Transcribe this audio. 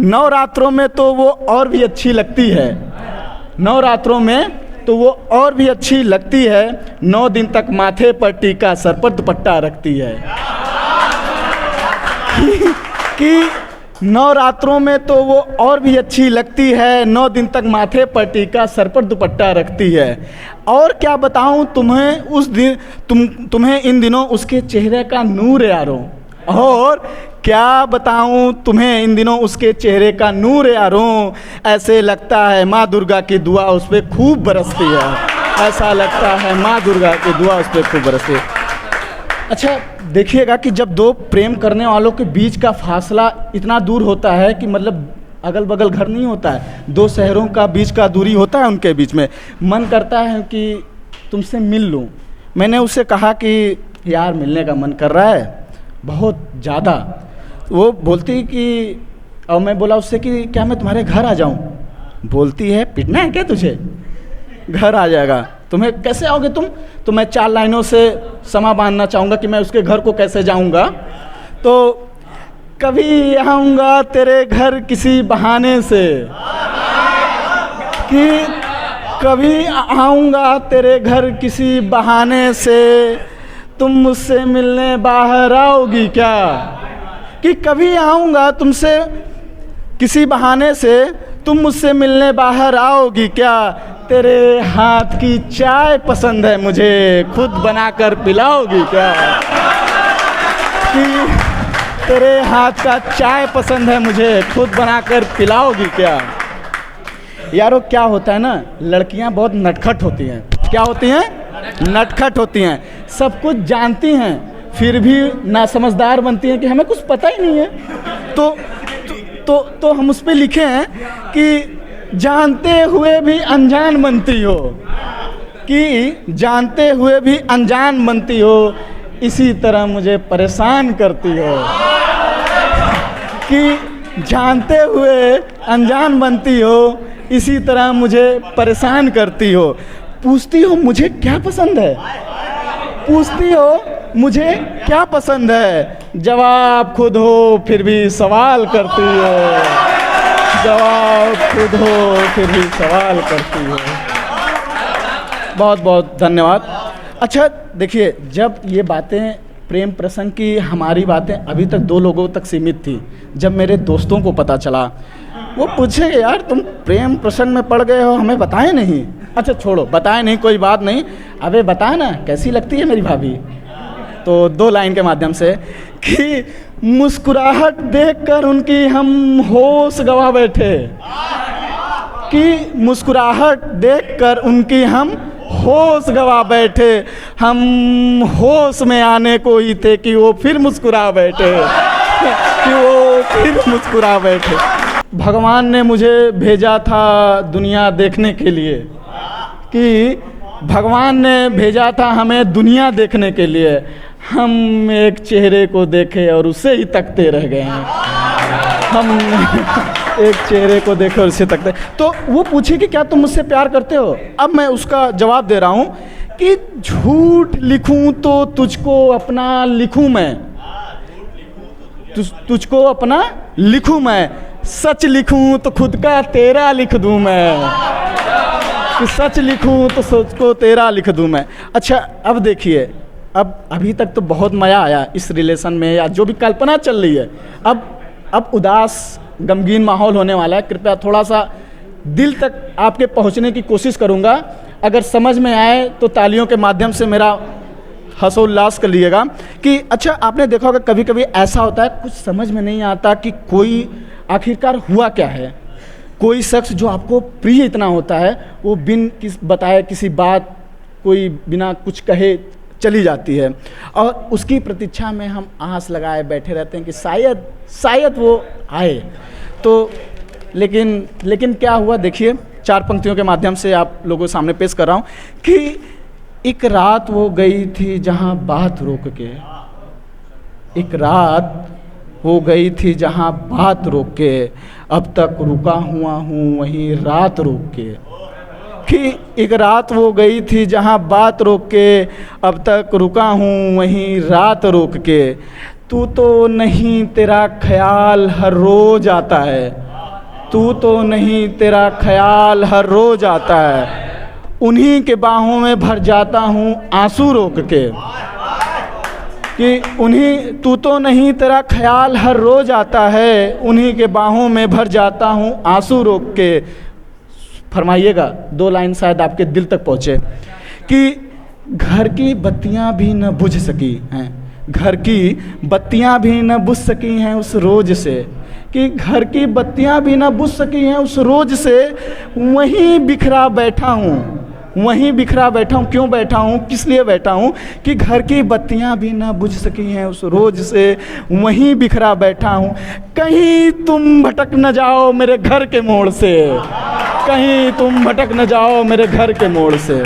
नवरात्रों में तो वो और भी अच्छी लगती है, नवरात्रों में तो वो और भी अच्छी लगती है। 9 दिन तक माथे पर टीका, सर पर दुपट्टा रखती है। कि नवरात्रों में तो वो और भी अच्छी लगती है, 9 दिन तक माथे पर टीका, सर पर दुपट्टा रखती है। और क्या बताऊं तुम्हें उस दिन, तुम्हें इन दिनों उसके चेहरे का नूर यारों। और क्या बताऊं तुम्हें इन दिनों उसके चेहरे का नूर यारों। ऐसे लगता है माँ दुर्गा की दुआ उस पर खूब बरसती है। ऐसा लगता है माँ दुर्गा की दुआ उस पर खूब बरसती है। अच्छा देखिएगा कि जब दो प्रेम करने वालों के बीच का फासला इतना दूर होता है कि मतलब अगल बगल घर नहीं होता है, 2 शहरों का बीच का दूरी होता है उनके बीच में, मन करता है कि तुमसे मिल लूँ। मैंने उससे कहा कि यार मिलने का मन कर रहा है बहुत ज़्यादा। वो बोलती कि, और मैं बोला उससे कि क्या मैं तुम्हारे घर आ जाऊँ। बोलती है पिटना है क्या तुझे, घर आ जाएगा। तुम्हें कैसे आओगे तुम? तो मैं 4 लाइनों से समा बांधना चाहूँगा कि मैं उसके घर को कैसे जाऊँगा। तो कभी आऊँगा तेरे घर किसी बहाने से, कि कभी आऊँगा तेरे घर किसी बहाने से, तुम मुझसे मिलने बाहर आओगी क्या। कि कभी आऊँगा तुमसे किसी बहाने से, तुम मुझसे मिलने बाहर आओगी क्या। तेरे हाथ की चाय पसंद है मुझे, खुद बनाकर पिलाओगी क्या। कि तेरे हाथ का चाय पसंद है मुझे, खुद बनाकर पिलाओगी क्या। यारो क्या होता है ना, लड़कियां बहुत नटखट होती हैं। क्या होती हैं? नटखट होती हैं। सब कुछ जानती हैं फिर भी ना समझदार बनती हैं कि हमें कुछ पता ही नहीं है। तो हम उस पे लिखे हैं कि जानते हुए भी अनजान बनती हो, कि जानते हुए भी अनजान बनती हो, इसी तरह मुझे परेशान करती हो। कि जानते हुए अनजान बनती हो, इसी तरह मुझे परेशान करती हो। पूछती हो मुझे क्या पसंद है, पूछती हो मुझे क्या पसंद है, जवाब खुद हो फिर भी सवाल करती हो, जवाब खुद हो फिर भी सवाल करती हो। बहुत बहुत धन्यवाद। अच्छा देखिए, जब ये बातें प्रेम प्रसंग की हमारी बातें अभी तक 2 लोगों तक सीमित थी, जब मेरे दोस्तों को पता चला, वो पूछे यार तुम प्रेम प्रसंग में पड़ गए हो, हमें बताए नहीं। अच्छा छोड़ो, बताए नहीं कोई बात नहीं, अबे बता ना कैसी लगती है मेरी भाभी। तो 2 लाइन के माध्यम से कि मुस्कुराहट देखकर उनकी हम होश गवा बैठे, कि मुस्कुराहट देखकर उनकी हम होश गवा बैठे, हम होश में आने को ही थे कि वो फिर मुस्कुरा बैठे, कि वो फिर मुस्कुरा बैठे। भगवान ने मुझे भेजा था दुनिया देखने के लिए, कि भगवान ने भेजा था हमें दुनिया देखने के लिए, हम एक चेहरे को देखे और उसे ही तकते रह गए हैं। हम एक चेहरे को देखे और उसे तकते। तो वो पूछे कि क्या तुम मुझसे प्यार करते हो। अब मैं उसका जवाब दे रहा हूँ कि झूठ लिखूं तो तुझको अपना लिखूं मैं, तुझको अपना लिखूं मैं, सच लिखूं तो खुद का तेरा लिख दूं मैं, कि सच लिखूं तो सोच को तेरा लिख दूं मैं। अच्छा अब देखिए, अब अभी तक तो बहुत मज़ा आया इस रिलेशन में, या जो भी कल्पना चल रही है, अब उदास गमगीन माहौल होने वाला है। कृपया थोड़ा सा दिल तक आपके पहुंचने की कोशिश करूंगा, अगर समझ में आए तो तालियों के माध्यम से मेरा हर्षोल्लास कर लीजिएगा। कि अच्छा आपने देखा होगा कभी कभी ऐसा होता है कुछ समझ में नहीं आता कि कोई आखिरकार हुआ क्या है। कोई शख्स जो आपको प्रिय इतना होता है, वो बिन बताए किसी बात, कोई बिना कुछ कहे चली जाती है, और उसकी प्रतीक्षा में हम आस लगाए बैठे रहते हैं कि शायद वो आए। तो लेकिन क्या हुआ, देखिए 4 पंक्तियों के माध्यम से आप लोगों के सामने पेश कर रहा हूँ कि एक रात वो गई थी जहाँ बात रोक के, एक रात हो गई थी जहाँ बात रोक के, अब तक रुका हुआ हूँ वहीं रात रोक के। कि एक रात वो गई थी जहाँ बात रोक के, अब तक रुका हूँ वहीं रात रोक के। तू तो नहीं तेरा ख्याल हर रोज आता है, तू तो नहीं तेरा ख्याल हर रोज आता है, उन्हीं के बाहों में भर जाता हूँ आंसू रोक के। कि उन्हीं, तू तो नहीं तेरा ख्याल हर रोज आता है, उन्हीं के बाहों में भर जाता हूँ आंसू रोक के। फरमाइएगा, 2 लाइन शायद आपके दिल तक पहुँचे। कि घर की बत्तियां भी न बुझ सकी हैं, घर की बत्तियां भी न बुझ सकी हैं उस रोज से। कि घर की बत्तियां भी न बुझ सकी हैं उस रोज से, वहीं बिखरा बैठा हूँ, वहीं बिखरा बैठा हूँ। क्यों बैठा हूँ, किस लिए बैठा हूँ? कि घर की बत्तियां भी न बुझ सकी हैं उस रोज से, वहीं बिखरा बैठा हूँ। कहीं तुम भटक न जाओ मेरे घर के मोड़ से, कहीं तुम भटक न जाओ मेरे घर के मोड़ से।